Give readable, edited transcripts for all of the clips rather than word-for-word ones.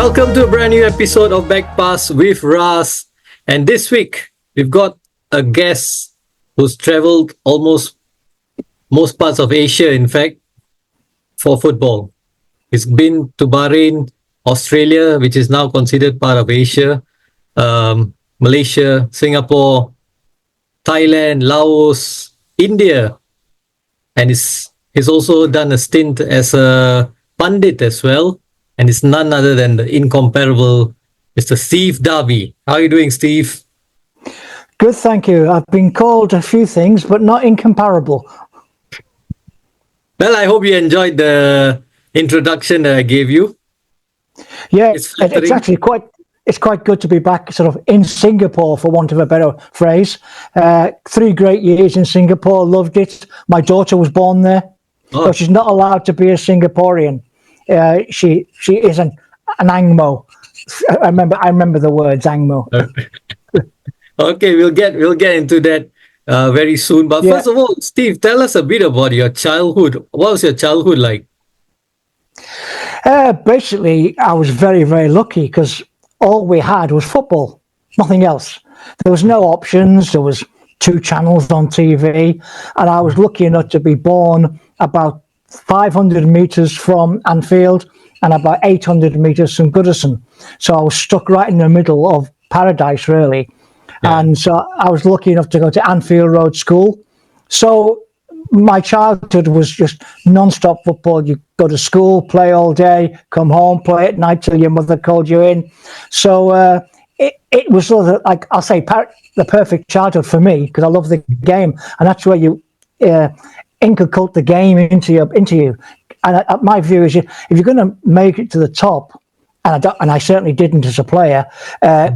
Welcome to a brand new episode of Backpass with Ras. And this week, we've got a guest who's traveled almost most parts of Asia, in fact, for football. He's been to Bahrain, Australia, which is now considered part of Asia, Malaysia, Singapore, Thailand, Laos, India. And he's also done a stint as a pundit as well. And it's none other than the incomparable Mr. Steve Darby. How are you doing, Steve? Good, thank you. I've been called a few things, but not incomparable. Well, I hope you enjoyed the introduction that I gave you. Yeah, it's actually quite good to be back sort of in Singapore, for want of a better phrase. 3 great years in Singapore, loved it. My daughter was born there, so she's not allowed to be a Singaporean. She is an Angmo. I remember the words Angmo. Okay, we'll get into that very soon. But first of all, Steve, tell us a bit about your childhood. What was your childhood like? Basically, I was very, very lucky because all we had was football, nothing else. There was no options. There was 2 channels on TV, and I was lucky enough to be born about 500 metres from Anfield and about 800 metres from Goodison. So I was stuck right in the middle of paradise, really. Yeah. And so I was lucky enough to go to Anfield Road School. So my childhood was just non-stop football. You go to school, play all day, come home, play at night till your mother called you in. So it was sort of like, I'll say, the perfect childhood for me, because I love the game. And that's where you inculcate the game into you. And my view is, if you're going to make it to the top, and I certainly didn't as a player,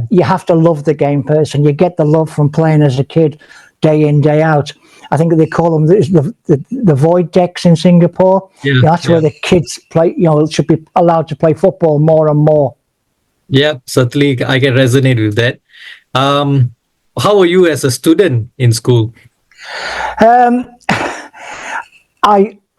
you have to love the game first, and you get the love from playing as a kid, day in, day out. I think they call them the void decks in Singapore. Yeah, that's where the kids play. Should be allowed to play football more and more. Yeah, certainly I can resonate with that. How were you as a student in school?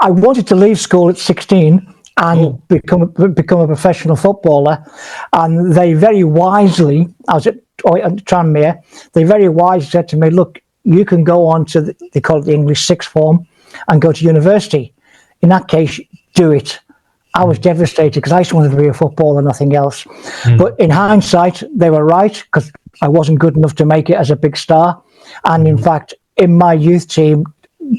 I wanted to leave school at 16 and become a professional footballer, and they very wisely, I was at Tranmere, they very wisely said to me, look, you can go on to, they call it the English sixth form, and go to university. In that case, do it. I was devastated because I just wanted to be a footballer, nothing else. But in hindsight, they were right, because I wasn't good enough to make it as a big star. And in fact, in my youth team,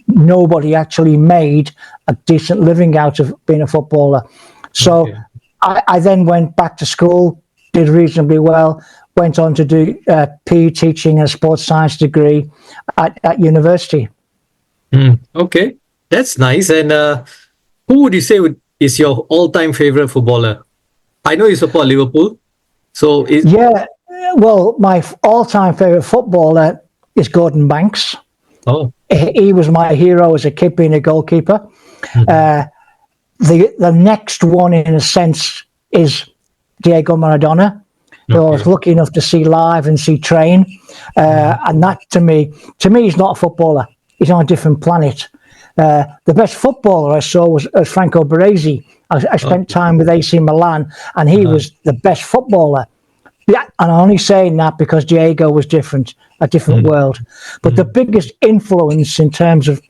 nobody actually made a decent living out of being a footballer. So I then went back to school, did reasonably well, went on to do PE teaching and a sports science degree at university. Okay, that's nice. And who would you say is your all-time favorite footballer? I know you support Liverpool. So well, my all-time favorite footballer is Gordon Banks. He was my hero as a kid, being a goalkeeper. The next one, in a sense, is Diego Maradona, who I was lucky enough to see live and see train. And that, to me, he's not a footballer. He's on a different planet. The best footballer I saw was Franco Baresi. I spent time with AC Milan, and he was the best footballer. Yeah, and I'm only saying that because Diego was different, a different world. But the biggest influence in terms of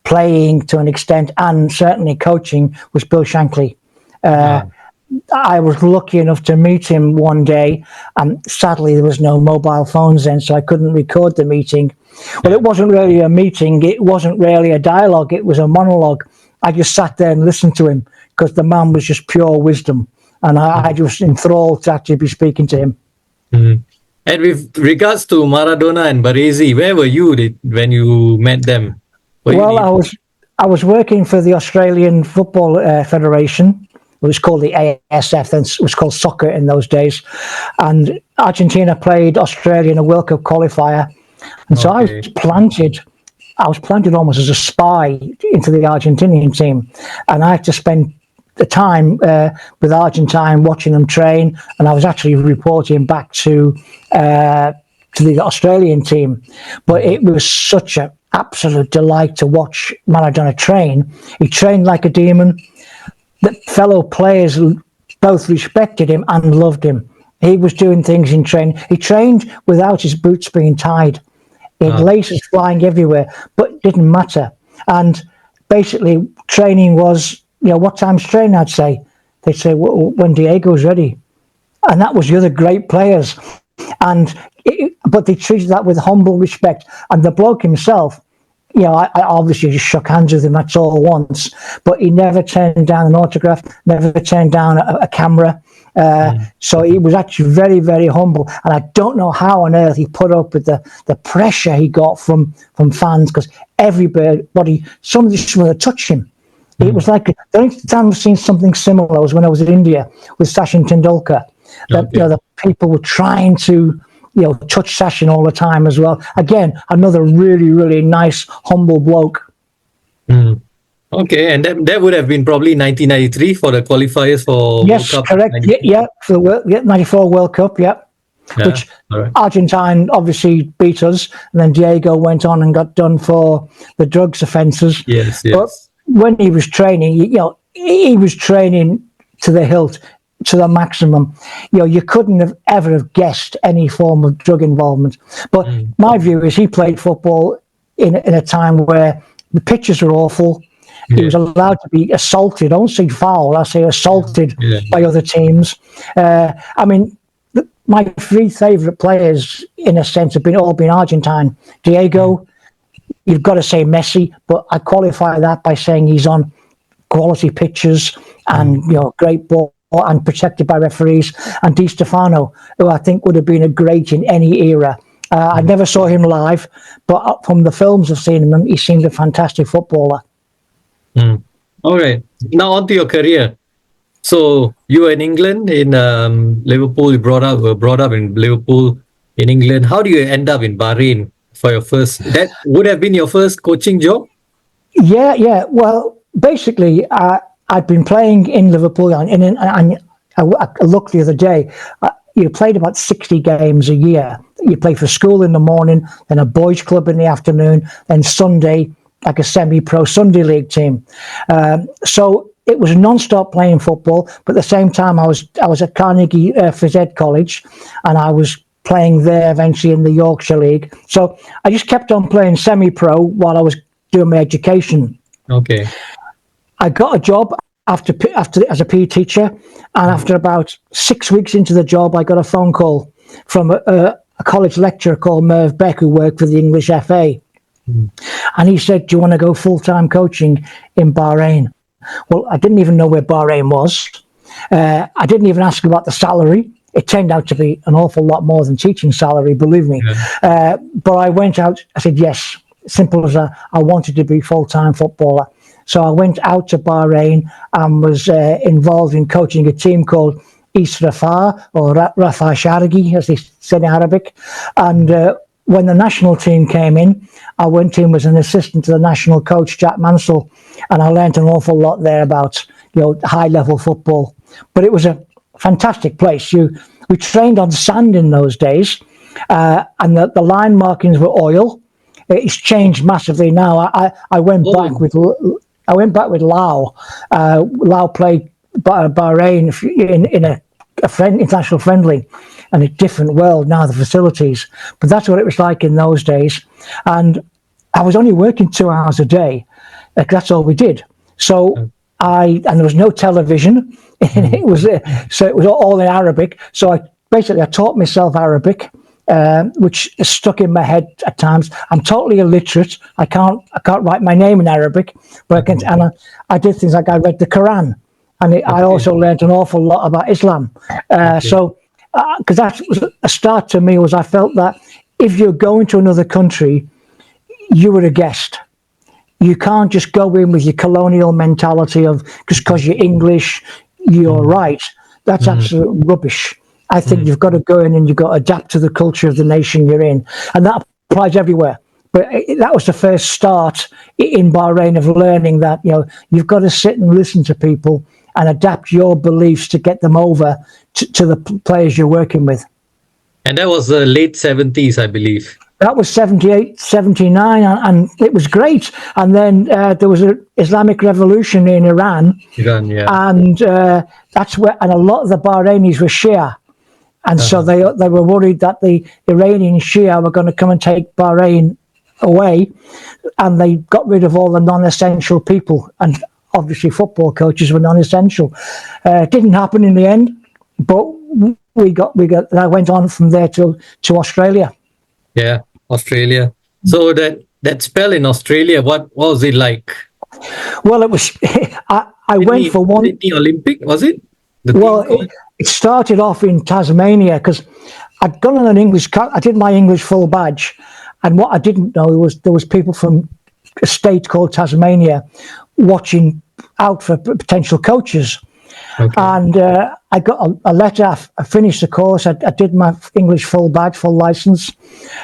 playing to an extent, and certainly coaching, was Bill Shankly. I was lucky enough to meet him one day, and sadly there was no mobile phones then, so I couldn't record the meeting. Well, it wasn't really a meeting, it wasn't really a dialogue, it was a monologue. I just sat there and listened to him, because the man was just pure wisdom. And I just enthralled to actually be speaking to him. And with regards to Maradona and Baresi, where were you when you met them? I was working for the Australian Football Federation. It was called the ASF, and it was called soccer in those days. And Argentina played Australia in a World Cup qualifier. And so I was planted almost as a spy into the Argentinian team. And I had to spend the time with Argentine watching them train, and I was actually reporting back to the Australian team. But it was such an absolute delight to watch Maradona train. He trained like a demon. The fellow players both respected him and loved him. He was doing things in training. He trained without his boots being tied. He had laces flying everywhere, but it didn't matter. And basically, training was, what time's training, I'd say. They'd say, when Diego's ready. And that was the other great players. But they treated that with humble respect. And the bloke himself, I obviously just shook hands with him, that's all once. But he never turned down an autograph, never turned down a camera. So he was actually very, very humble. And I don't know how on earth he put up with the pressure he got from fans, because everybody, somebody just wanted to touch him. It was like, the only time I've seen something similar was when I was in India with Sachin Tendulkar. That the people were trying to touch Sachin all the time as well. Again, another really, really nice, humble bloke. Okay, and that would have been probably 1993 for the qualifiers for Yes, World Cup. correct. Yeah, for the 94 World Cup, which Argentine obviously beat us, and then Diego went on and got done for the drugs offences. Yes. But when he was training, he was training to the hilt, to the maximum. You couldn't have ever guessed any form of drug involvement. But my view is he played football in a time where the pitches were awful. He was allowed to be assaulted. I don't say foul, I say assaulted by other teams. My three favourite players, in a sense, have all been Argentine. Diego, you've got to say Messi, but I qualify that by saying he's on quality pitches and great ball and protected by referees. And Di Stefano, who I think would have been a great in any era. I never saw him live, but from the films I've seen him, he seemed a fantastic footballer. All right. Now on to your career. So you were in England, in Liverpool. You were brought up in Liverpool, in England. How do you end up in Bahrain for your first? That would have been your first coaching job. Yeah. Well, basically, I'd been playing in Liverpool, and I looked the other day. You played about 60 games a year. You play for school in the morning, then a boys' club in the afternoon, then Sunday, like a semi-pro Sunday league team. So it was non-stop playing football, but at the same time I was at Carnegie Phys Ed College, and I was playing there eventually in the Yorkshire League. So I just kept on playing semi-pro while I was doing my education. Okay. I got a job after as a PE teacher, and after about 6 weeks into the job, I got a phone call from a college lecturer called Merv Beck, who worked for the English FA. And he said, do you want to go full-time coaching in Bahrain? Well, I didn't even know where Bahrain was. I didn't even ask about the salary. It turned out to be an awful lot more than teaching salary, believe me. But I went out, I said yes, simple as that. I wanted to be full-time footballer. So I went out to Bahrain and was involved in coaching a team called East Rafah, or Rafah Shargi, as they said in Arabic. And when the national team came in, I went in as an assistant to the national coach, Jack Mansell, and I learned an awful lot there about high-level football. But it was a fantastic place. We trained on sand in those days, and the line markings were oil. It's changed massively now. I went back with Lau. Lau played Bahrain in a international friendly, and a different world now, the facilities. But that's what it was like in those days. And I was only working 2 hours a day. That's all we did. So and there was no television. It was all in Arabic. So I taught myself Arabic, which is stuck in my head at times. I'm totally illiterate. I can't write my name in Arabic, but I can. And I did things like I read the Quran, and I also learned an awful lot about Islam. So, because that was a start to me, was I felt that if you're going to another country, you were a guest. You can't just go in with your colonial mentality of just because you're English, you're right. That's absolute rubbish. I think you've got to go in and you've got to adapt to the culture of the nation you're in. And that applies everywhere. But that was the first start in Bahrain of learning that, you've got to sit and listen to people and adapt your beliefs to get them over to the players you're working with. And that was the late 70s, I believe. That was 78, 79, and it was great. And then there was an Islamic revolution in Iran, Iran, yeah. and that's where, and a lot of the Bahrainis were Shia. And so they were worried that the Iranian Shia were going to come and take Bahrain away, and they got rid of all the non-essential people. And obviously, football coaches were non-essential. It didn't happen in the end, but we got. I went on from there to Australia. Yeah, Australia. So that spell in Australia, what was it like? Well, it was. I went for one. Sydney Olympic, was it? It started off in Tasmania because I'd gone on an English. I did my English full badge, and what I didn't know was there was people from a state called Tasmania watching out for potential coaches. Okay. And I got a letter. I finished the course. I did my English full badge, full license.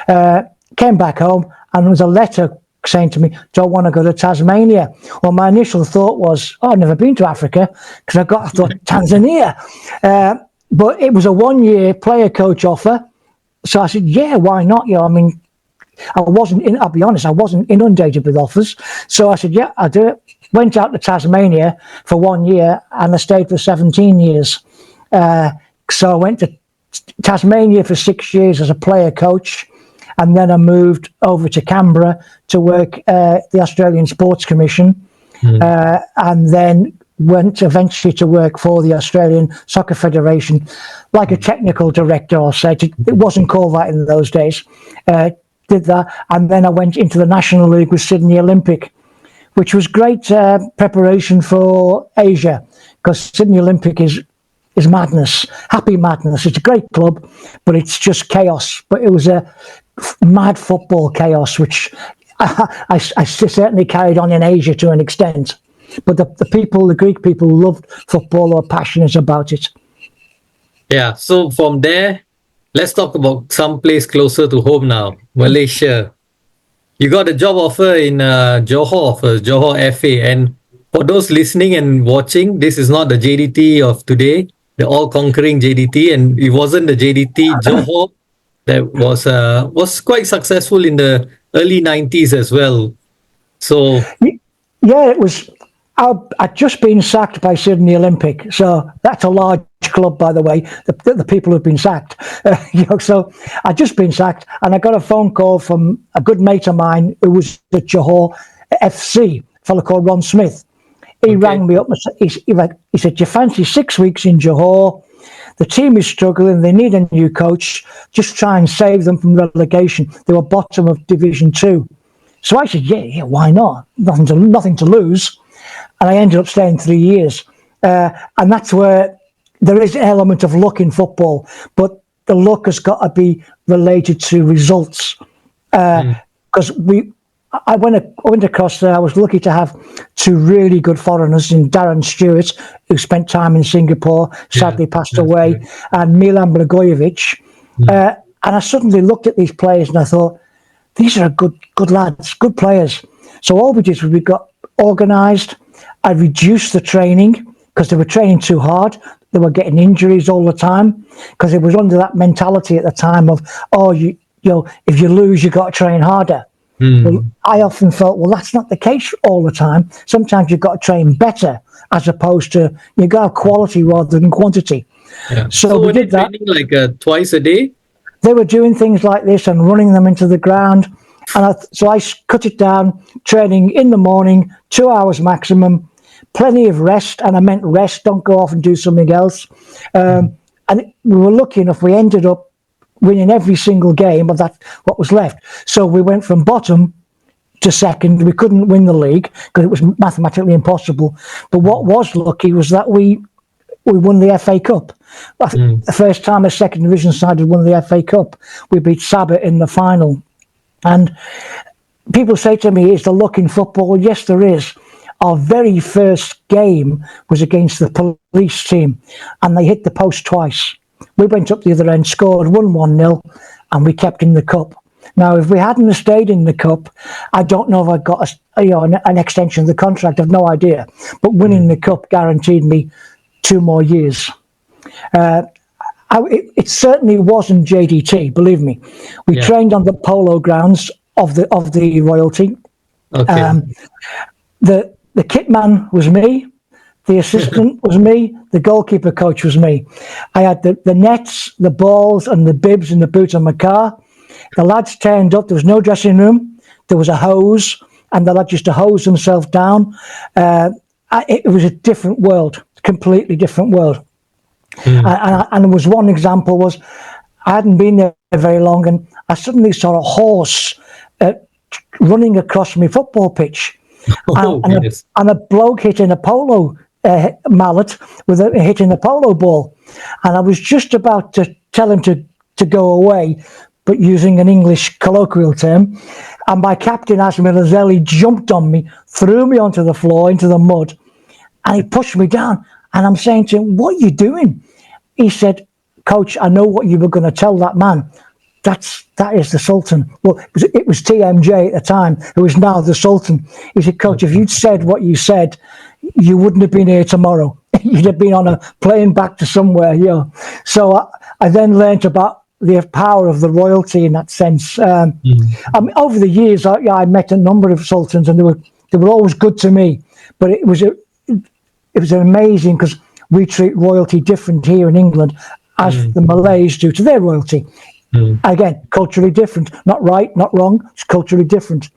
Came back home, and there was a letter saying to me, "Don't want to go to Tasmania." Well, my initial thought was, "Oh, I've never been to Africa," because I thought Tanzania. But it was a 1-year player coach offer, so I said, "Yeah, why not?" I mean, I'll be honest, I wasn't inundated with offers, so I said, "Yeah, I'll do it." Went out to Tasmania for 1 year, and I stayed for 17 years. So I went to Tasmania for 6 years as a player coach. And then I moved over to Canberra to work the Australian Sports Commission, and then went eventually to work for the Australian Soccer Federation, like a technical director, I'll say. It wasn't called that in those days. Did that, and then I went into the National League with Sydney Olympic, which was great preparation for Asia, because Sydney Olympic is madness, happy madness. It's a great club, but it's just chaos. But it was a mad football chaos, which I certainly carried on in Asia to an extent. But the Greek people loved football, or passionate about it. Yeah, so from there, let's talk about some place closer to home now, Malaysia. You got a job offer in Johor FA. And for those listening and watching, this is not the JDT of today, the all-conquering JDT, and it wasn't the JDT Johor that was quite successful in the early 90s as well. So yeah, it was. I'd just been sacked by Sydney Olympic, so that's a large club, by the way. The people who've been sacked, So I'd just been sacked, and I got a phone call from a good mate of mine who was at Johor FC, a fellow called Ron Smith. He rang me up and he said, "Do you fancy 6 weeks in Johor? The team is struggling. They need a new coach. Just try and save them from relegation. They were bottom of Division 2. So I said, yeah, why not? Nothing to lose. And I ended up staying 3 years. And that's where there is an element of luck in football, but the luck has got to be related to results. Because I went across there. I was lucky to have 2 really good foreigners in Darren Stewart, who spent time in Singapore, sadly passed away, and Milan Blagojevic. And I suddenly looked at these players and I thought, these are good lads, good players. So all we did was we got organised. I reduced the training because they were training too hard. They were getting injuries all the time because it was under that mentality at the time of, you know, if you lose, you've got to train harder. Well, I often felt, well, that's not the case all the time. Sometimes you've got to train better, as opposed to you've got to have quality rather than quantity. Yeah. So we did that. Like twice a day? They were doing things like this and running them into the ground. And so I cut it down, training in the morning, 2 hours maximum, plenty of rest. And I meant rest, don't go off and do something else. And we were lucky enough, we ended up winning every single game of that, what was left. So we went from bottom to second. We couldn't win the league because it was mathematically impossible. But what was lucky was that we won the FA Cup. The first time a second division side had won the FA Cup. We beat Sabah in the final. And people say to me, is there luck in football? Yes, there is. Our very first game was against the police team, and they hit the post twice. We went up the other end, scored, won 1-0, and we kept in the cup. Now, if we hadn't stayed in the cup, I don't know if I got an extension of the contract. I've no idea. But winning the cup guaranteed me 2 more years. And It certainly wasn't JDT. Believe me, we trained on the polo grounds of the royalty. Okay. The kit man was me. The assistant was me. The goalkeeper coach was me. I had the nets, the balls, and the bibs and the boots on my car. The lads turned up. There was no dressing room. There was a hose, and the lads used to hose themselves down. It was a different world, completely different world. And there was one example was I hadn't been there very long, and I suddenly saw a horse running across my football pitch, and a bloke hitting a polo mallet with hitting a polo ball, and I was just about to tell him to go away, but using an English colloquial term, and my captain Asmir jumped on me, threw me onto the floor into the mud, and he pushed me down. And I'm saying to him, "What are you doing?" He said, "Coach, I know what you were going to tell that man. That is the Sultan." Well, it was TMJ at the time, who is now the Sultan. He said, "Coach, if you'd said what you said, you wouldn't have been here tomorrow. You'd have been on a plane back to somewhere." So I then learnt about the power of the royalty in that sense. I mean, over the years, I met a number of sultans, and they were always good to me. But it was amazing because we treat royalty different here in England as the Malays do to their royalty. Again, culturally different. Not right, not wrong. It's culturally different.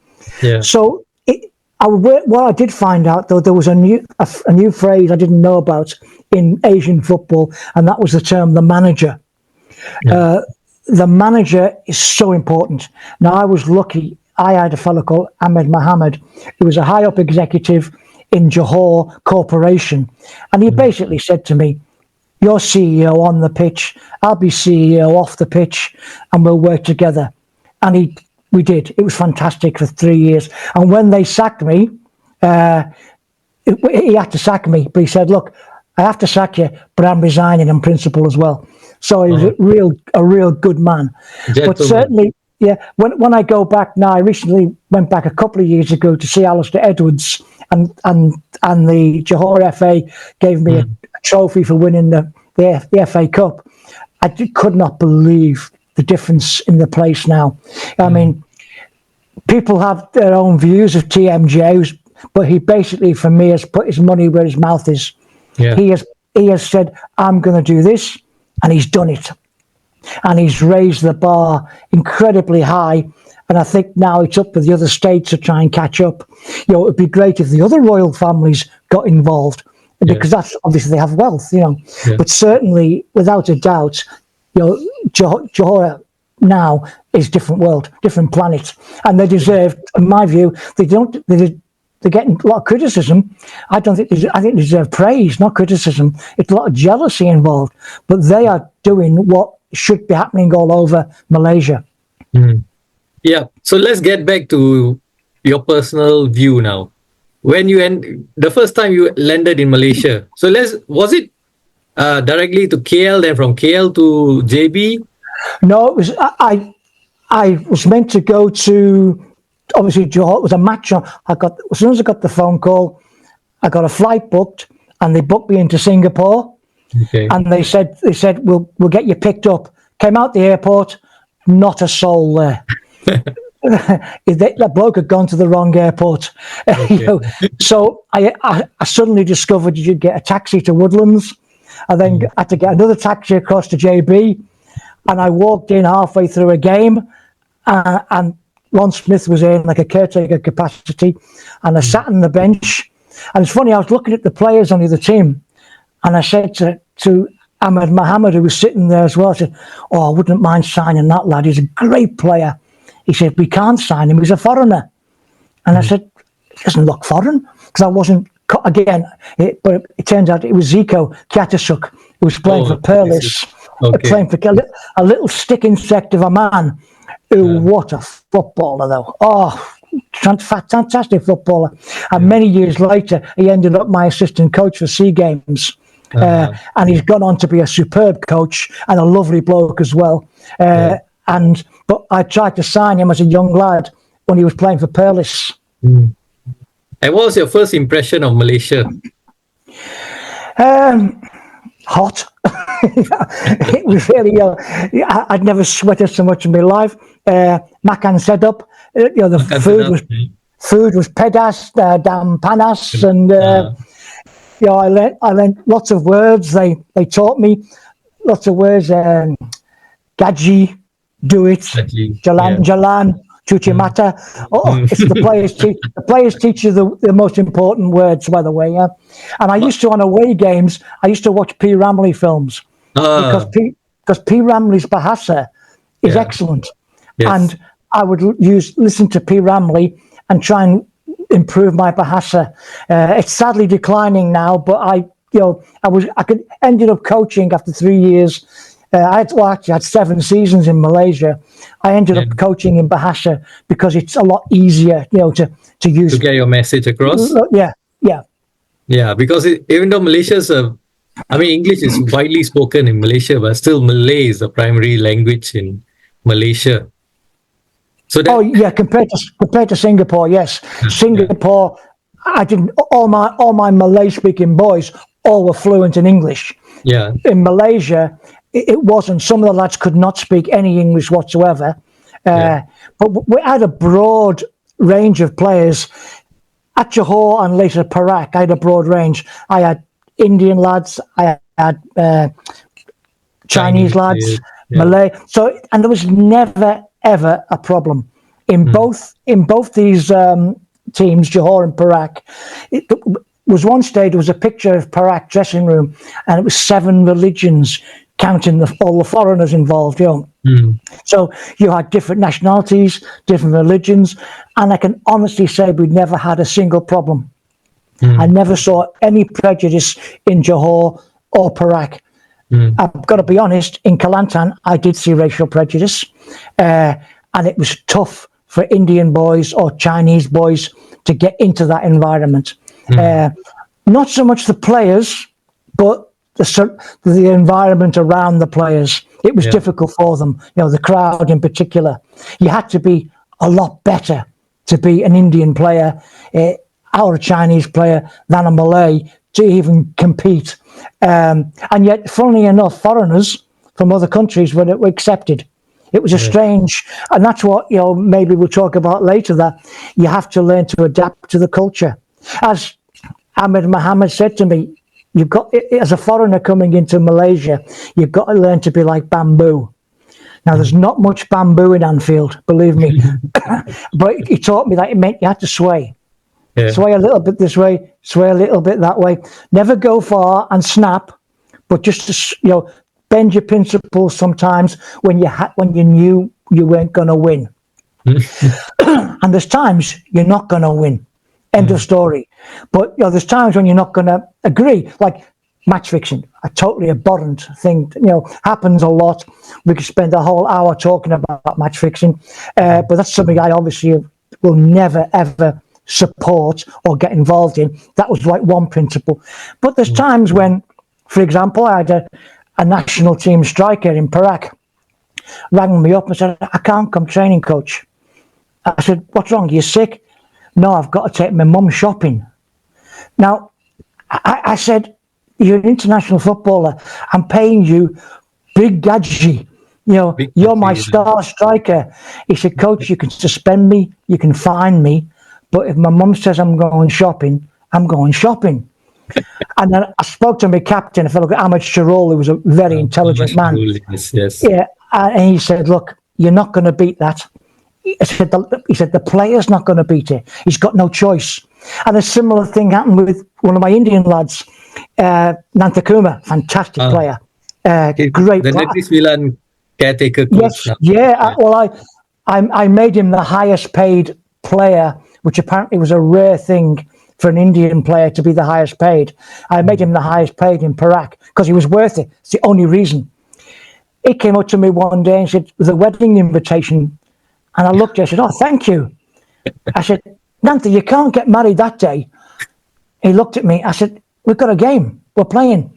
Yeah. So what I did find out, though, there was a new phrase I didn't know about in Asian football, and that was the term the manager. The manager is so important. Now, I was lucky. I had a fellow called Ahmed Mohammed, who was a high-up executive in Johor Corporation. And he basically said to me, "You're CEO on the pitch, I'll be CEO off the pitch, and we'll work together." And we did. It was fantastic for 3 years. And when they sacked me, he had to sack me, but he said, "Look, I have to sack you, but I'm resigning in principle as well." So he was a real good man. Gentleman. But certainly, when I go back now, I recently went back a couple of years ago to see Alistair Edwards, and the Johor FA gave me a trophy for winning the FA Cup. I could not believe the difference in the place now. I mean, people have their own views of TMJ, but he basically, for me, has put his money where his mouth is. Yeah. He has said, "I'm going to do this," and he's done it. And he's raised the bar incredibly high. And I think now it's up to the other states to try and catch up. It would be great if the other royal families got involved, because that's obviously they have wealth, But certainly, without a doubt, Johor now is different world, different planet, and they deserve, in my view, they're getting a lot of criticism. I think they deserve praise, not criticism. It's a lot of jealousy involved, but they are doing what should be happening all over Malaysia. Yeah. So let's get back to your personal view now. When the first time you landed in Malaysia, so was it directly to KL, then from KL to JB? No, it was I was meant to go to, obviously Johor. It was a match on. As soon as I got the phone call, I got a flight booked, and they booked me into Singapore. Okay. And they said we'll get you picked up. Came out the airport, not a soul there. That bloke had gone to the wrong airport. Okay. So I suddenly discovered you could get a taxi to Woodlands. I then had to get another taxi across to JB, and I walked in halfway through a game, and Ron Smith was in like a caretaker capacity, and I sat on the bench. And it's funny, I was looking at the players on the other team, and I said to Ahmed Mohammed, who was sitting there as well, I said, "Oh, I wouldn't mind signing that lad. He's a great player." He said, "We can't sign him. He's a foreigner." And I said, "He doesn't look foreign," because I wasn't, again, but it turns out it was Zico Kiatasuk, who was playing for Perlis, playing for a little stick insect of a man. What a footballer, though. Oh, fantastic footballer. And many years later, he ended up my assistant coach for SEA Games. And he's gone on to be a superb coach and a lovely bloke as well. But I tried to sign him as a young lad when he was playing for Perlis. And what was your first impression of Malaysia? Hot. It was really, I'd never sweated so much in my life. Makan setup, the Makan sedap. food was pedas, damn panas, and Ah, I learned lots of words. They taught me lots of words. Gaji, do it, actually, yeah. jalan jalan, cuci Mm. mata. Oh, it's the players teach you the most important words, by the way. Yeah? And I used to, on away games, I used to watch P. Ramlee films because Ah, P. Ramlee's Bahasa is yeah. excellent, Yes. and I would listen to P. Ramlee and try and improve my Bahasa. It's sadly declining now, but I ended up coaching after 3 years. I had 7 seasons in Malaysia. I ended Yeah. up coaching in Bahasa because it's a lot easier, to To use. get your message across. Yeah, yeah. Yeah, because even though Malaysia's I mean, English is widely spoken in Malaysia, but still Malay is the primary language in Malaysia. So Oh that, yeah, compared to Singapore, yes. yeah, Singapore, I didn't. All my Malay speaking boys all were fluent in English. yeah, In Malaysia, it wasn't. Some of the lads could not speak any English whatsoever. yeah, But we had a broad range of players at Johor and later Perak. I had a broad range. I had Indian lads. I had Chinese lads, yeah, Malay. So, and there was never ever a problem in mm, both these teams, Johor and Perak. It was one stage. There was a picture of Perak dressing room, and it was 7 religions, counting all the foreigners involved. mm, So you had different nationalities, different religions, and I can honestly say we never had a single problem. I mm, never saw any prejudice in Johor or Perak. mm, I've got to be honest, in Kelantan, I did see racial prejudice, and it was tough for Indian boys or Chinese boys to get into that environment. mm, Not so much the players, but the environment around the players. It was yeah, difficult for them, the crowd in particular. You had to be a lot better to be an Indian player or a Chinese player than a Malay to even compete. And yet, funnily enough, foreigners from other countries were accepted. It was a yeah, strange, and that's what maybe we'll talk about later. That you have to learn to adapt to the culture. As Ahmed Mohammed said to me, you've got, as a foreigner coming into Malaysia, you've got to learn to be like bamboo. Now, there's mm, not much bamboo in Anfield, believe me, but he taught me that it meant you had to sway. yeah, Sway a little bit this way, sway a little bit that way. Never go far and snap, but just to, bend your principles sometimes when you knew you weren't going to win. And there's times you're not going to win. End of mm, story. But there's times when you're not going to agree. Like match fixing, a totally abhorrent thing. Happens a lot. We could spend a whole hour talking about match fixing, but that's something I obviously will never ever support or get involved in. That was like one principle. But there's times when, for example, I had a national team striker in Perak rang me up and said, "I can't come training, coach." I said, "What's wrong? Are you sick?" "No, I've got to take my mum shopping." Now, I said, "You're an international footballer. I'm paying you big gadget. big You're my country, star striker." He said, "Coach, you can suspend me, you can fine me, but if my mum says I'm going shopping, I'm going shopping." And then I spoke to my captain, a fellow Ahmed Sharul, who was a very intelligent much man. rule, yes, yes, Yeah, and he said, "Look, you're not going to beat that." He said the player's not going to beat it. He's got no choice. And a similar thing happened with one of my Indian lads, Nantakuma, fantastic ah, player, great the player. Netflix Milan caretaker coach Yes, now. yeah. Yeah. I made him the highest paid player, which apparently was a rare thing for an Indian player to be the highest paid. I made him the highest paid in Perak because he was worth it. It's the only reason. He came up to me one day and said, "The wedding invitation." And I looked at it, I said, "Oh, thank you." I said, "Nanta, you can't get married that day." He looked at me. I said, "We've got a game. We're playing."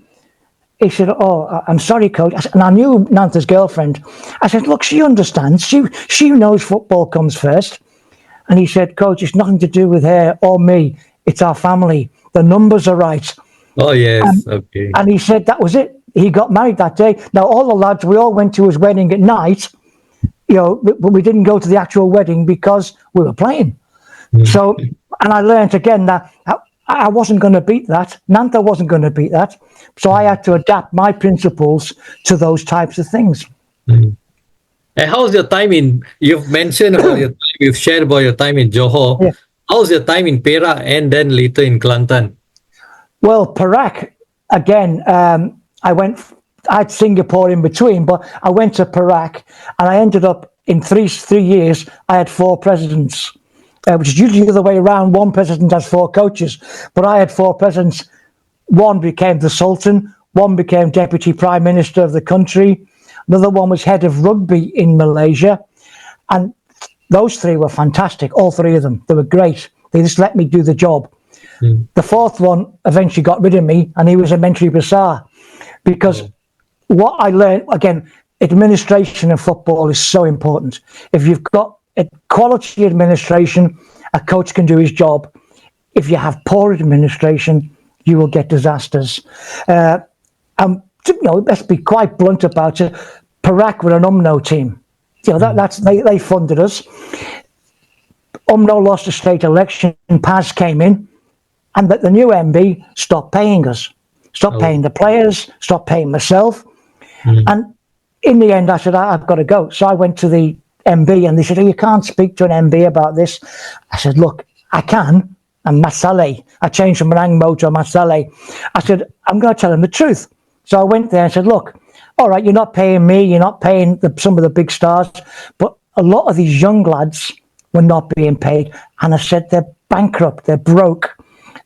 He said, "Oh, I'm sorry, coach." And I knew Nanta's girlfriend. I said, "Look, she understands. She knows football comes first." And he said, "Coach, it's nothing to do with her or me. It's our family. The numbers are right." Oh yes, okay. And he said that was it. he got married that day. Now, all the lads, we all went to his wedding at night, but we didn't go to the actual wedding because we were playing. So, and I learned again that I wasn't going to beat that. Nantha wasn't going to beat that. So I had to adapt my principles to those types of things. And how's your time you've mentioned about you've shared about your time in Johor. Yeah. How's your time in Perak and then later in Kelantan? Well, Perak, again, I had Singapore in between, but I went to Perak and I ended up in three years, I had 4 presidents, which is usually the other way around. 1 president has 4 coaches, but I had 4 presidents. 1 became the Sultan, 1 became Deputy Prime Minister of the country, another one was head of rugby in Malaysia, and those 3 were fantastic, all 3 of them. They were great. They just let me do the job. The 4th one eventually got rid of me, and he was a Menteri Besar, because what I learned, again, administration of football is so important. If you've got a quality administration, a coach can do his job. If you have poor administration, you will get disasters. Let's be quite blunt about it. Perak were an UMNO team. They funded us. UMNO lost a state election, Paz came in, and the new MB stopped paying us, stopped paying the players, stopped paying myself. And in the end, I said, I've got to go. So I went to the MB and they said, you can't speak to an MB about this. I said, look, I can. And Masale, I changed from Rangmo to Masale. I said, I'm going to tell him the truth. So I went there and said, look, all right, you're not paying me, you're not paying some of the big stars, but a lot of these young lads were not being paid. And I said, they're bankrupt, they're broke.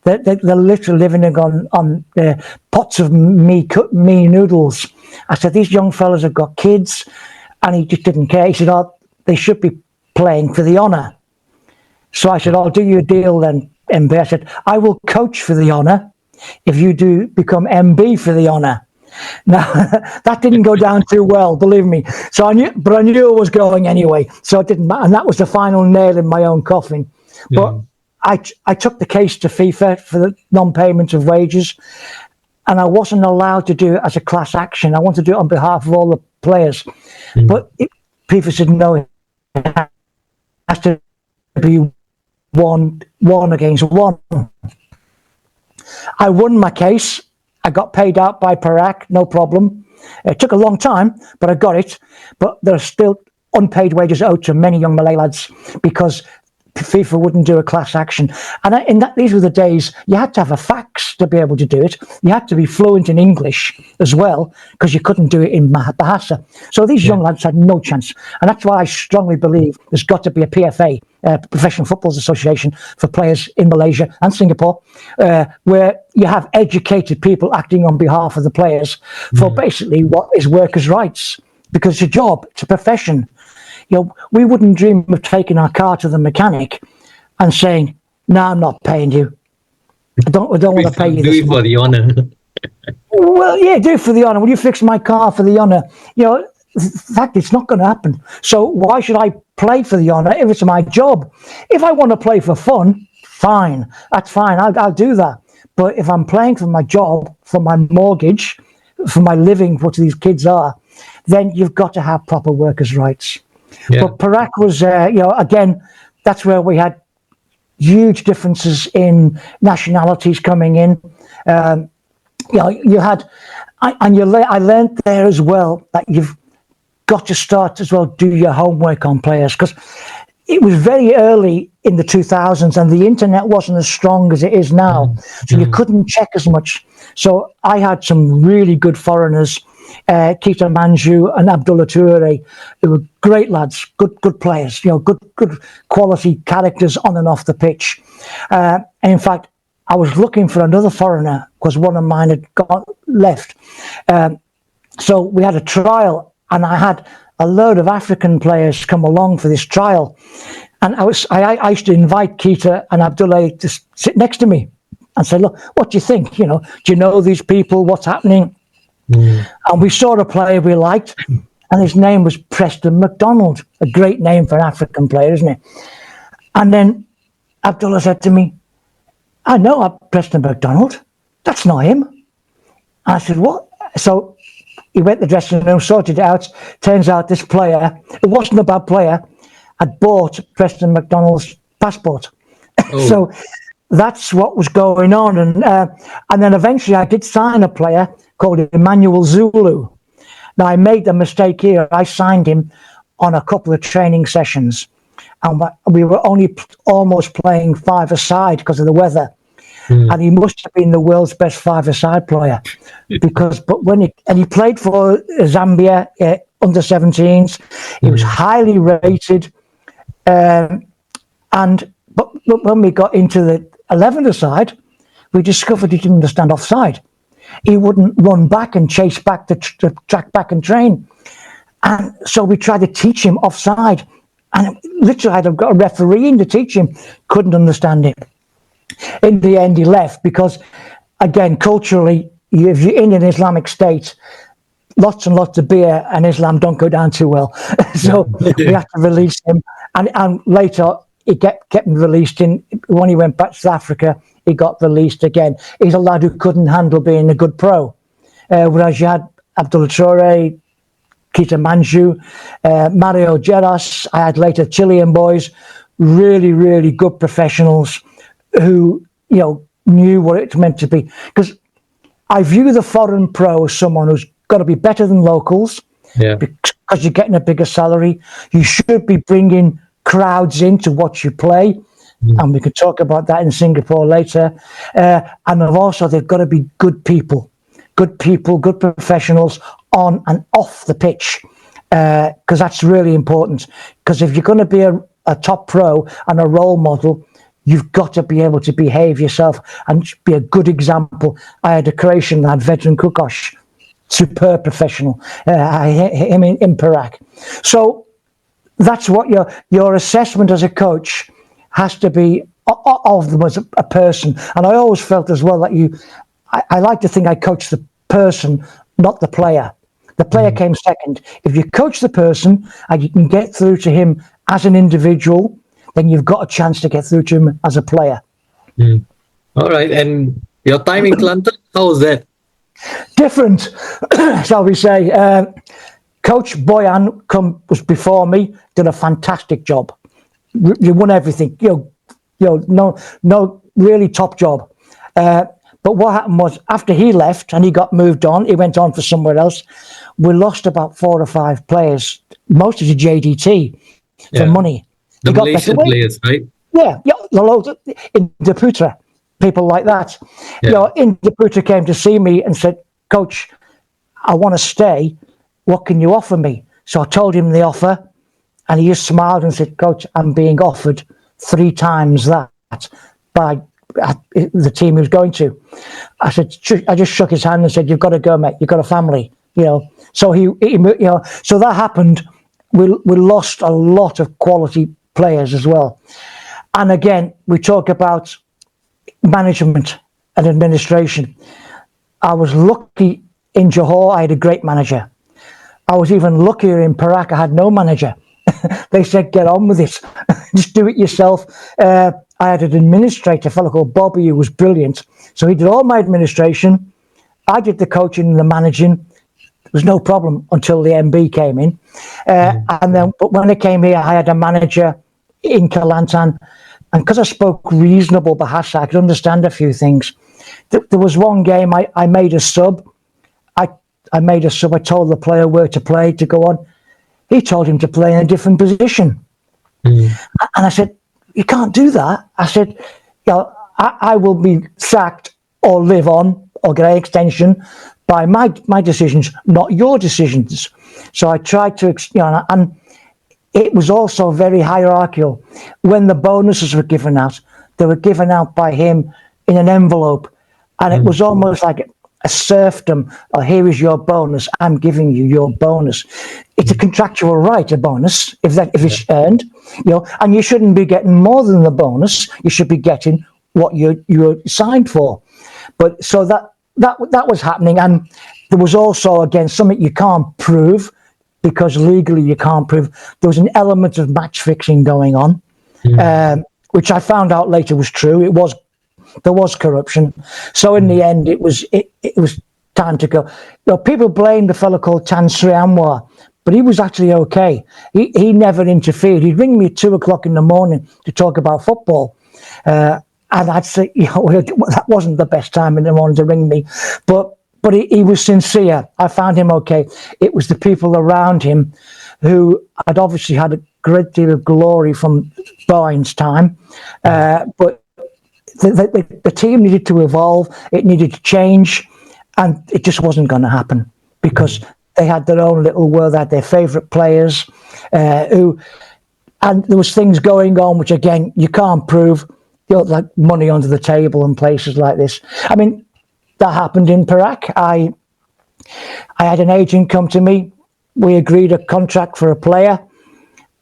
They're literally living on pots of me noodles. I said, these young fellas have got kids, and he just didn't care. He said, they should be playing for the honour. So I said, I'll do you a deal then, MB. I said, I will coach for the honour if you do become MB for the honour. Now, that didn't go down too well, believe me. So I knew it was going anyway. So it didn't matter. And that was the final nail in my own coffin. But I took the case to FIFA for the non-payment of wages, and I wasn't allowed to do it as a class action. I wanted to do it on behalf of all the players. But FIFA said, no, it has to be one against one. I won my case. I got paid out by Perak, no problem. It took a long time, but I got it. But there are still unpaid wages owed to many young Malay lads because FIFA wouldn't do a class action. And these were the days you had to have a fax to be able to do it. You had to be fluent in English as well, because you couldn't do it in Bahasa. So these young lads had no chance. And that's why I strongly believe there's got to be a PFA, Professional Footballers Association, for players in Malaysia and Singapore, where you have educated people acting on behalf of the players for basically what is workers' rights, because it's a job, it's a profession. We wouldn't dream of taking our car to the mechanic and saying, no, I'm not paying you. I don't want to pay you this Do it for the honour. Well, yeah, do it for the honour. Will you fix my car for the honour? In fact, it's not going to happen. So why should I play for the honour if it's my job? If I want to play for fun, fine. That's fine. I'll do that. But if I'm playing for my job, for my mortgage, for my living, what these kids are, then you've got to have proper workers' rights. But Perak was, again, that's where we had huge differences in nationalities coming in. You had, I learned there as well that you've got to start as well, do your homework on players, because it was very early in the 2000s and the internet wasn't as strong as it is now. So you couldn't check as much. So I had some really good foreigners, Kita Manju and Abdullah Toure. They were great lads, good players, good quality characters on and off the pitch. And in fact, I was looking for another foreigner because one of mine had left. So we had a trial, and I had a load of African players come along for this trial. And I used to invite Kita and Abdullah to sit next to me and say, look, what do you think? Do you know these people? What's happening? And we saw a player we liked, and his name was Preston McDonald, a great name for an African player, isn't it? And then Abdullah said to me, I know Preston McDonald. That's not him. And I said, what? So he went to the dressing room, sorted it out. Turns out this player, it wasn't a bad player, had bought Preston McDonald's passport. Oh. So that's what was going on. And then eventually I did sign a player called Emmanuel Zulu. Now, I made the mistake here. I signed him on a couple of training sessions. And we were only almost playing five-a-side because of the weather. And he must have been the world's best five-a-side player. He played for Zambia under 17s. He was highly rated. But when we got into the 11-a-side, we discovered he didn't understand offside. He wouldn't run back and chase back the track back and train. And so we tried to teach him offside. And literally, I'd have got a referee in to teach him. Couldn't understand it. In the end, he left because, again, culturally, if you're in an Islamic state, lots and lots of beer and Islam don't go down too well. So we had to release him. And later, he kept him released. When he went back to South Africa, he got released again. He's a lad who couldn't handle being a good pro. Whereas you had Abdullah Traore, Kita Manju, Mario Geras. I had later Chilean boys, really, really good professionals who, knew what it meant to be. Because I view the foreign pro as someone who's got to be better than locals. Yeah. Because you're getting a bigger salary. You should be bringing crowds in to watch you play. And we could talk about that in Singapore later. And also, they've got to be good people, good professionals on and off the pitch, because that's really important. Because if you're going to be a top pro and a role model, you've got to be able to behave yourself and be a good example. I had a Croatian lad, Vedran Kukoc, superb professional. Him in Perak. So that's what your assessment as a coach has to be of them as a person. And I always felt as well that I like to think I coach the person, not the player. The player came second. If you coach the person and you can get through to him as an individual, then you've got a chance to get through to him as a player. All right. And your time in Kelantan, how was that? Different, shall we say. Coach Boyan was before me, did a fantastic job. You won everything. No, really top job. But what happened was, after he left and he got moved on, he went on for somewhere else. We lost about 4 or 5 players, mostly to JDT for money. The Malaysian players, right? Yeah, in Deputra, people like that. Yeah. In Deputra came to see me and said, "Coach, I want to stay. What can you offer me?" So I told him the offer, and he just smiled and said, "Coach, I'm being offered 3 times that by the team he was going to." I just shook his hand and said, "You've got to go, mate. You've got a family." So he so that happened. We lost a lot of quality players as well. And again, we talk about management and administration. I was lucky in Johor. I had a great manager. I was even luckier in Perak. I had no manager. They said, "Get on with it. Just do it yourself." I had an administrator, a fellow called Bobby, who was brilliant. So he did all my administration. I did the coaching and the managing. There was no problem until the MB came in. But when I came here, I had a manager in Kelantan. And because I spoke reasonable Bahasa, I could understand a few things. There was one game I made a sub. I made a sub. I told the player where to play to go on. He told him to play in a different position. And I said, "You can't do that." I said, I will be sacked or live on or get an extension by my decisions, not your decisions. So I tried to, and it was also very hierarchical. When the bonuses were given out, they were given out by him in an envelope. And it was almost like a serfdom. "Oh, here is your bonus. I'm giving you your bonus." It's a contractual right, a bonus, if it's earned, and you shouldn't be getting more than the bonus. You should be getting what you're signed for. But so that was happening. And there was also, again, something you can't prove, because legally you can't prove. There was an element of match fixing going on, which I found out later was true. There was corruption. So in the end, it was time to go. People blame the fellow called Tan Sri Anwar, but he was actually okay. He never interfered. He'd ring me at 2:00 in the morning to talk about football. And I'd say, that wasn't the best time in the morning to ring me. But he was sincere. I found him okay. It was the people around him who had obviously had a great deal of glory from Bahrain's time. But the team needed to evolve. It needed to change. And it just wasn't going to happen because they had their own little world. They had their favourite players and there was things going on, which again, you can't prove. Like money under the table and places like this. I mean, that happened in Perak. I had an agent come to me. We agreed a contract for a player,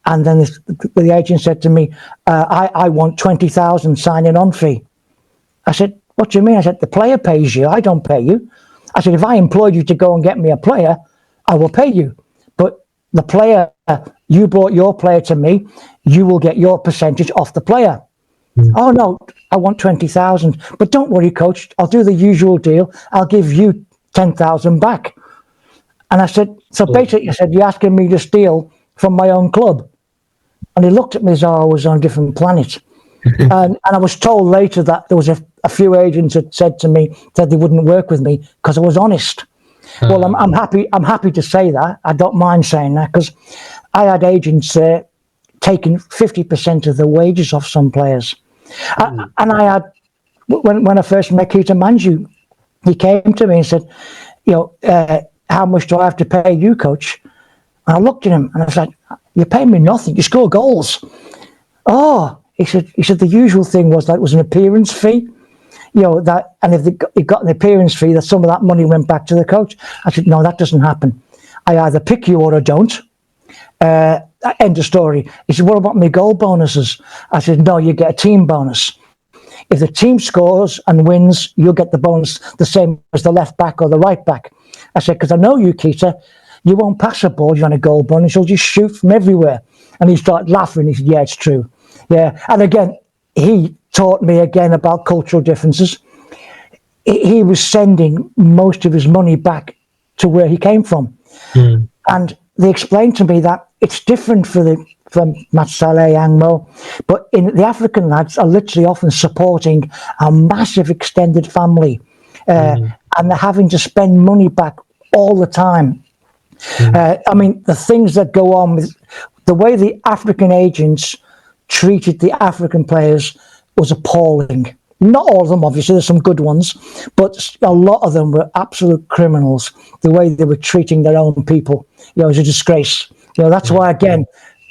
and then the agent said to me, "I want 20,000 signing on fee." I said, "What do you mean?" I said, "The player pays you. I don't pay you." I said, "If I employed you to go and get me a player, I will pay you. But the player, you brought your player to me, you will get your percentage off the player." "Oh no, I want 20,000. But don't worry, coach. I'll do the usual deal. I'll give you 10,000 back." And I said, "So basically," I said, "you're asking me to steal from my own club?" And he looked at me as though I was on a different planet. and I was told later that there was a few agents that said to me that they wouldn't work with me because I was honest. Well, I'm happy. I'm happy to say that. I don't mind saying that because I had agents taking 50% of the wages off some players. And I had, when I first met Keita Manju, he came to me and said, "How much do I have to pay you, coach?" And I looked at him and I was like, "You're paying me nothing. You score goals." "Oh," he said, "the usual thing was that it was an appearance fee. And if he got an appearance fee, that some of that money went back to the coach." I said, "No, that doesn't happen. I either pick you or I don't. End of story." He said, "What about my goal bonuses?" I said, "No, you get a team bonus. If the team scores and wins, you'll get the bonus the same as the left back or the right back." I said, "Because I know you, Keita, you won't pass a ball, you're on a goal bonus, you'll just shoot from everywhere." And he started laughing. He said, "Yeah, it's true." Yeah. And again, he taught me again about cultural differences. He was sending most of his money back to where he came from. And they explained to me that it's different from Matsale, Angmo, but in the African lads are literally often supporting a massive extended family, and they're having to spend money back all the time. I mean, the things that go on with the way the African agents treated the African players was appalling. Not all of them, obviously, there's some good ones, but a lot of them were absolute criminals. The way they were treating their own people, it was a disgrace. That's why, again,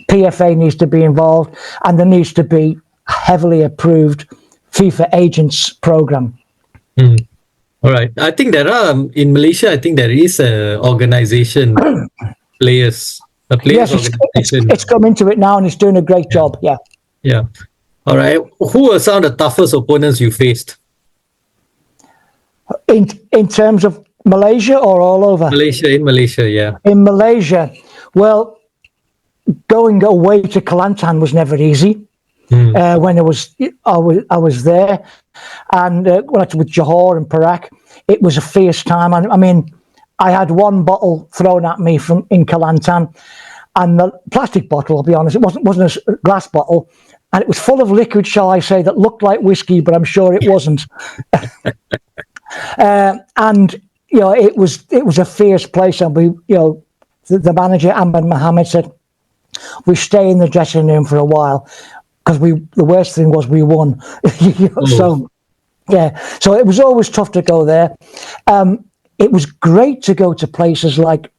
PFA needs to be involved, and there needs to be a heavily approved FIFA agents program. All right. I think there are in Malaysia. I think there is a organization, players, a players Yes, organization. it's come into it now, and it's doing a great job. Yeah. Yeah. All right. Who are some of the toughest opponents you faced? In terms of Malaysia or all over? In Malaysia, yeah. In Malaysia, well, going away to Kelantan was never easy. When I was there, and when I was with Johor and Perak, it was a fierce time. I mean, I had one bottle thrown at me in Kelantan, and the plastic bottle, I'll be honest, it wasn't a glass bottle, and it was full of liquid, shall I say, that looked like whiskey, but I'm sure it wasn't. And it was a fierce place, and the manager Ahmed Mohammed said, "We stay in the dressing room for a while." Because the worst thing was we won. So, yeah. So it was always tough to go there. It was great to go to places like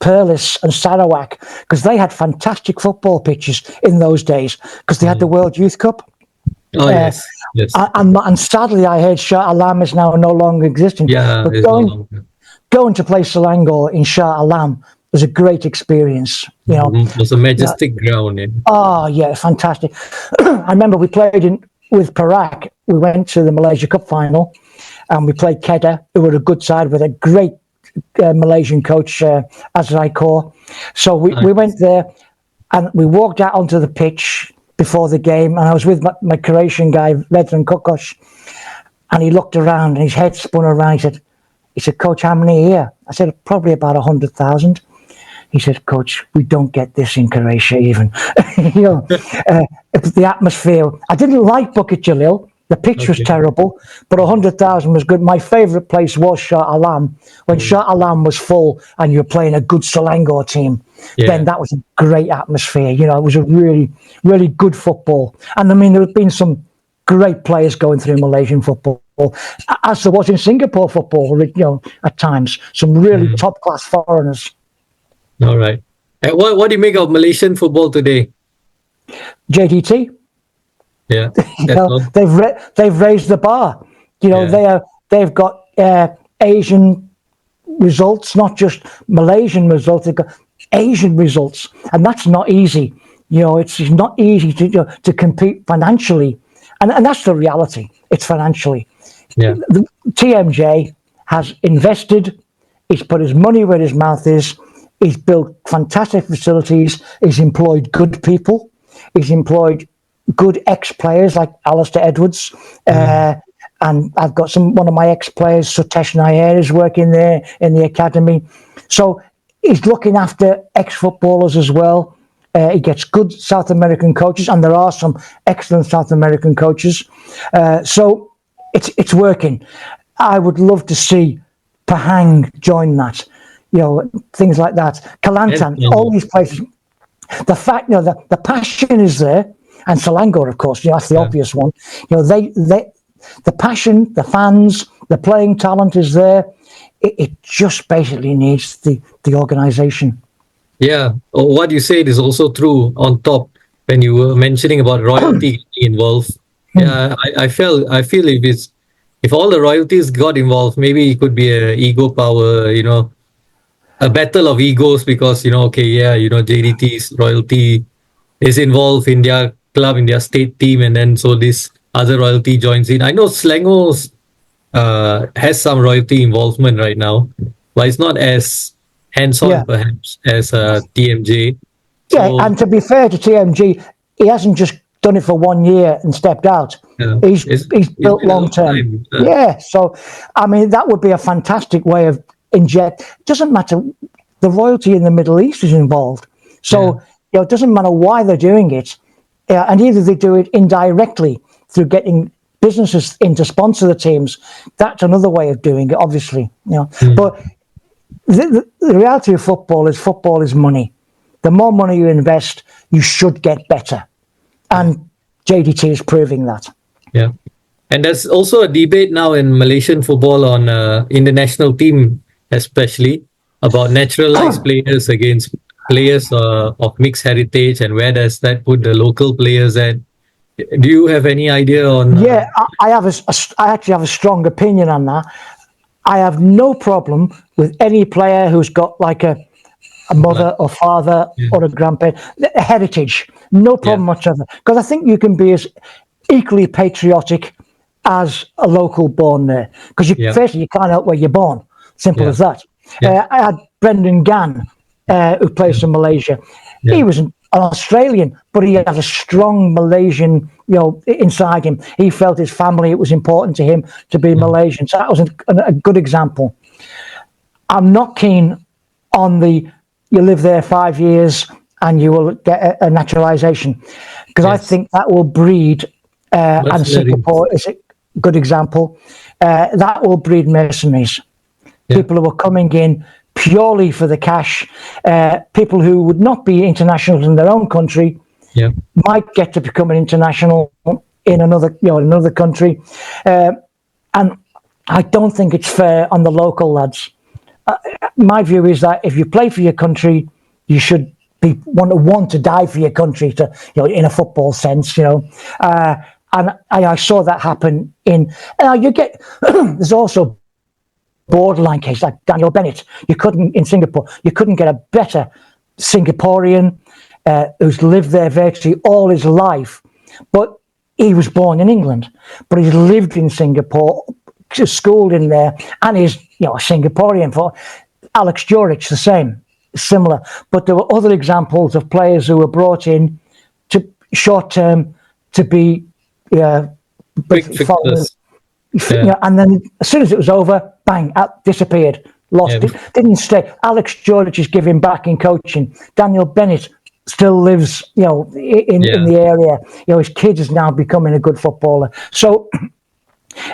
Perlis and Sarawak because they had fantastic football pitches in those days because they had the World Youth Cup. Oh, yes. And sadly, I heard Shah Alam is now no longer existing. Yeah, but going to play Selangor in Shah Alam was a great experience. It was a majestic ground. Yeah. Oh, yeah, fantastic. I remember we played with Perak. We went to the Malaysia Cup final, and we played Kedah, who were a good side with a great Malaysian coach, Azrai Kaur. So we went there, and we walked out onto the pitch before the game, and I was with my Croatian guy, Vedran Kokoš, and he looked around, and his head spun around. He said, He said, "Coach, how many a year?" I said, "Probably about 100,000." He said, "Coach, we don't get this in Croatia even." you know, the atmosphere. I didn't like Bukit Jalil. The pitch was terrible, but 100,000 was good. My favourite place was Shah Alam. When Shah Alam was full and you were playing a good Selangor team, then that was a great atmosphere. You know, it was a really, really good football. And I mean, there have been some great players going through Malaysian football, as there was in Singapore football, you know, at times. Some really top-class foreigners. All right. And what do you make of Malaysian football today? JDT. Yeah, You know, they've raised the bar. You know, they've got Asian results, not just Malaysian results. They've got Asian results, and that's not easy. You know, it's not easy to compete financially, and that's the reality. It's financially. Yeah. The TMJ has invested. He's put his money where his mouth is. He's built fantastic facilities. He's employed good people. He's employed good ex-players like Alistair Edwards. And I've got one of my ex-players, Sutesh Nair, is working there in the academy. So he's looking after ex-footballers as well. He gets good South American coaches, and there are some excellent South American coaches. So it's working. I would love to see Pahang join that. You know, things like that. Kelantan, all these places. The fact, you know, the passion is there, and Selangor, of course, you know, that's the obvious one. You know, the passion, the fans, the playing talent is there. It just basically needs the organisation. Yeah, what you said is also true. On top, when you were mentioning about royalty getting involved, I feel if all the royalties got involved, maybe it could be a ego power, you know, a battle of egos, because JDT's royalty is involved in their club, in their state team, and then so this other royalty joins in. I know Selangor has some royalty involvement right now, but it's not as hands-on perhaps as TMJ. So, and to be fair to TMG, he hasn't just done it for 1 year and stepped out. He's built long term. So I mean, that would be a fantastic way of inject. It doesn't matter. The royalty in the Middle East is involved. So you know, it doesn't matter why they're doing it. And either they do it indirectly through getting businesses in to sponsor the teams. That's another way of doing it, obviously. You know, but the reality of football is money. The more money you invest, you should get better. And JDT is proving that. Yeah. And there's also a debate now in Malaysian football on in the national team, especially about naturalized players against players of mixed heritage, and where does that put the local players at? Do you have any idea on? I actually have a strong opinion on that. I have no problem with any player who's got like a mother or father or a grandparent, a heritage. No problem whatsoever. Because I think you can be as equally patriotic as a local born there. Because firstly, you can't help where you're born. Simple as that. I had Brendan Gann, who plays for Malaysia. He was an Australian, but he had a strong Malaysian, you know, inside him. He felt his family, it was important to him to be Malaysian. So that was a good example. I'm not keen on you live there 5 years and you will get a naturalization, because I think that will breed, and Singapore is a good example, that will breed mercenaries. People who are coming in purely for the cash, people who would not be internationals in their own country might get to become an international in another country, and I don't think it's fair on the local lads. My view is that if you play for your country, you should want to die for your country, to, you know, in a football sense, you know. And I saw that happen in. You get there's also borderline case like Daniel Bennett. In Singapore, you couldn't get a better Singaporean who's lived there virtually all his life, but he was born in England, but he's lived in Singapore, schooled in there, and is, you know, a Singaporean. For Alex Juric, the same, similar. But there were other examples of players who were brought in to short term to be quick fixes. And then as soon as it was over, bang, out, disappeared, lost, Yeah. didn't stay. Alex George is giving back in coaching. Daniel Bennett still lives, in the area. His kid is now becoming a good footballer. So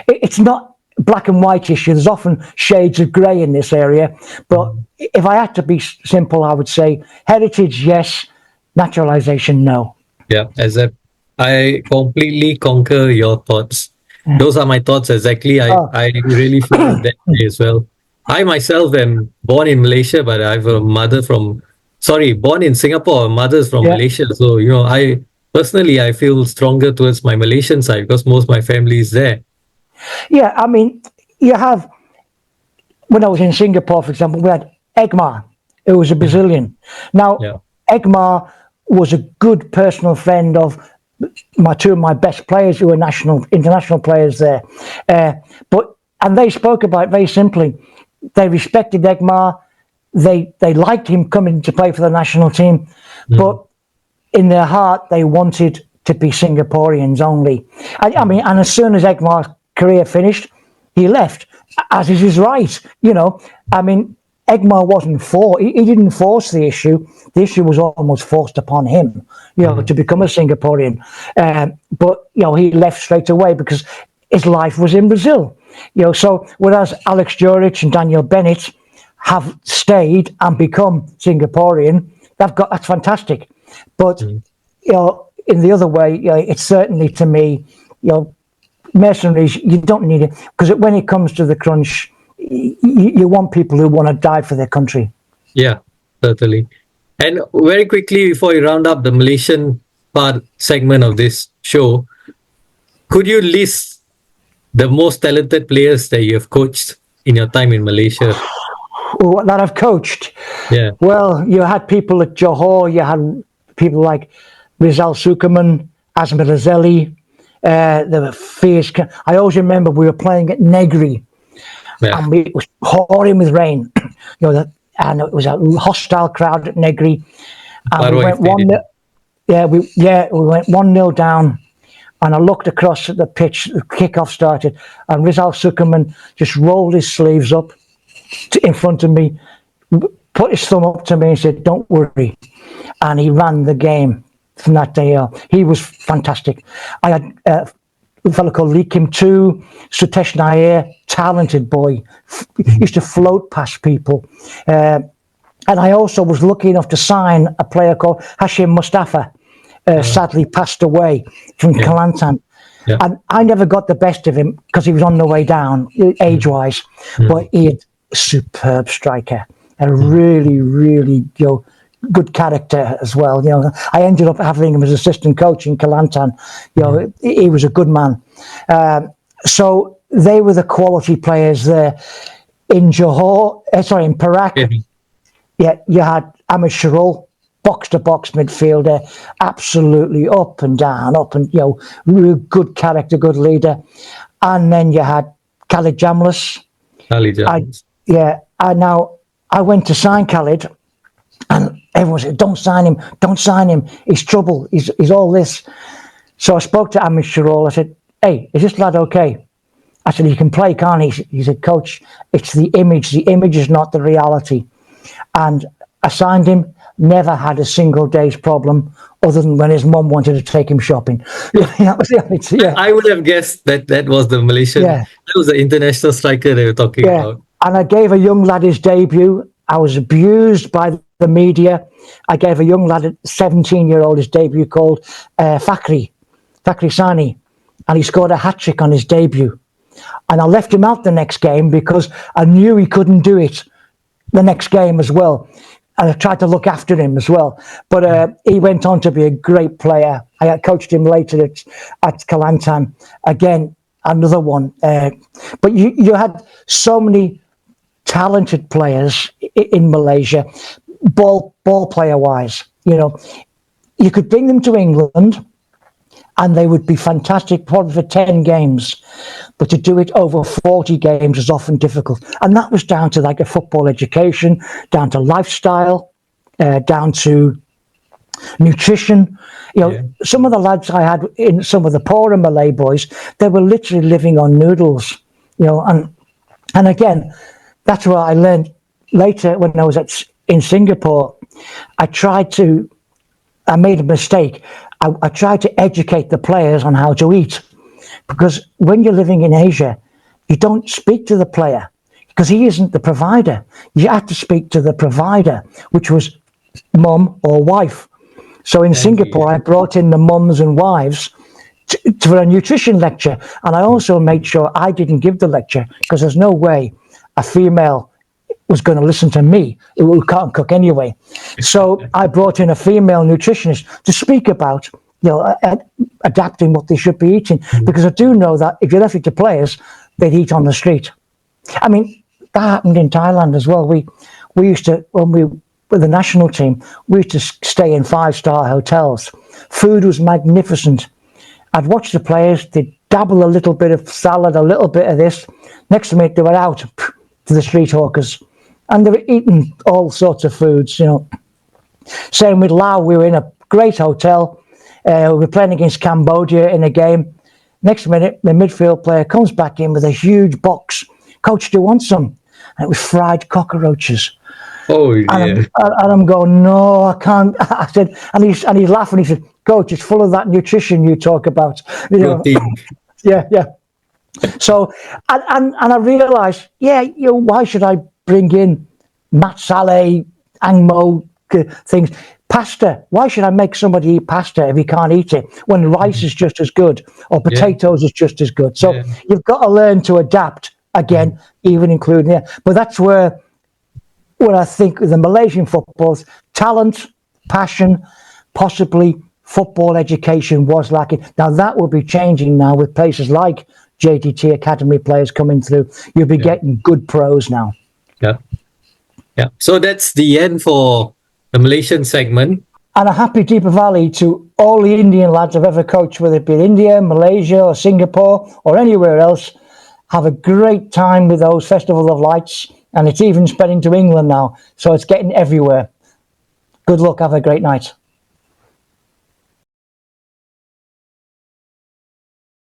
it's not black and white issue. There's often shades of grey in this area. But if I had to be simple, I would say heritage, yes. Naturalization, no. Yeah, I completely concur your thoughts. Those are my thoughts exactly. I really feel that way as well. I myself am born in Malaysia, but I have a mother born in Singapore, mother's from Malaysia. So, I personally, I feel stronger towards my Malaysian side because most of my family is there. Yeah, I mean, you have, when I was in Singapore, for example, we had Egmar, who was a Brazilian. Now, Egmar was a good personal friend of two of my best players who were international players there. And they spoke about it very simply. They respected Egmar. They liked him coming to play for the national team, but in their heart, they wanted to be Singaporeans only. I mean, and as soon as Egmar's career finished, he left, as is his right. I mean, Egmar wasn't he didn't force the issue. The issue was almost forced upon him, to become a Singaporean. But he left straight away because his life was in Brazil. So whereas Alex Juric and Daniel Bennett have stayed and become Singaporean, that's fantastic. But in the other way, it's certainly, to me, mercenaries, you don't need it, because when it comes to the crunch, you want people who want to die for their country. Yeah, certainly. And very quickly, before we round up the Malaysian part segment of this show, could you list the most talented players that you have coached in your time in Malaysia? That I've coached? Yeah. Well, you had people at Johor, you had people like Rizal Sukuman, Azmi Razeli, there were fierce. I always remember we were playing at Negri, and it was pouring with rain, and it was a hostile crowd at Negri, and we went 1-0. We went 1-0 down, and I looked across at the pitch. The kickoff started, and Rizal Sukuman just rolled his sleeves up in front of me, put his thumb up to me, and said, "Don't worry," and he ran the game. From that day on, he was fantastic. I had a fellow called Lee Kim Tu, Sutesh Nair, talented boy, used to float past people. And I also was lucky enough to sign a player called Hashim Mustafa, sadly passed away from Kelantan. Yeah. And I never got the best of him because he was on the way down, age-wise. But he had a superb striker, a really, really good character as well. I ended up having him as assistant coach in Kelantan. He was a good man. So they were the quality players there. In in Perak, you had Ahmed Sharul, box-to-box midfielder, absolutely up and down, real good character, good leader. And then you had Khalid Jamlis. I went to sign Khalid, and everyone said, don't sign him, he's trouble, he's all this. So I spoke to Ahmed Sharul. I said, "Hey, is this lad okay?" I said, "He can play, can't he?" He said, "Coach, it's the image is not the reality." And I signed him, never had a single day's problem other than when his mum wanted to take him shopping. That was the I would have guessed that was the Malaysian, that was the international striker they were talking about. And I gave a young lad his debut. I was abused by the media. I gave a young lad, a 17-year-old, his debut called Fakhri Sani, and he scored a hat-trick on his debut. And I left him out the next game because I knew he couldn't do it the next game as well. And I tried to look after him as well. But he went on to be a great player. I coached him later at Kelantan. Again, another one. But you had so many talented players in Malaysia, ball player wise. You could bring them to England and they would be fantastic probably for 10 games, but to do it over 40 games is often difficult. And that was down to like a football education, down to lifestyle, down to nutrition. Some of the lads I had in some of the poorer Malay boys, they were literally living on noodles. And again, that's what I learned later when I was in Singapore. I made a mistake. I tried to educate the players on how to eat, because when you're living in Asia, you don't speak to the player because he isn't the provider. You have to speak to the provider, which was mum or wife. So in Singapore, I brought in the mums and wives for a nutrition lecture. And I also made sure I didn't give the lecture, because there's no way a female was going to listen to me. We can't cook anyway. So I brought in a female nutritionist to speak about, adapting what they should be eating. Because I do know that if you left it to players, they'd eat on the street. I mean, that happened in Thailand as well. We used to, when we were the national team, we used to stay in 5-star hotels. Food was magnificent. I'd watch the players, they'd dabble a little bit of salad, a little bit of this. Next minute, they were out to the street hawkers. And they were eating all sorts of foods, Same with Laos, we were in a great hotel. We were playing against Cambodia in a game. Next minute, the midfield player comes back in with a huge box. Coach, do you want some? And it was fried cockroaches. Oh, yeah. And I'm going, no, I can't. I said, and he's laughing. He said, Coach, it's full of that nutrition you talk about. Protein. Yeah. So, and I realised, why should I bring in mat sale, angmo things? Pasta. Why should I make somebody eat pasta if he can't eat it when rice is just as good or potatoes is just as good? So you've got to learn to adapt again, even including it. But that's where I think the Malaysian football's talent, passion, possibly football education was lacking. Now that will be changing now with places like JTT Academy players coming through. You'll be getting good pros now. Yeah. So that's the end for the Malaysian segment. And a happy Deepavali to all the Indian lads I've ever coached, whether it be India, Malaysia or Singapore or anywhere else. Have a great time with those Festival of Lights. And it's even spreading to England now. So it's getting everywhere. Good luck. Have a great night.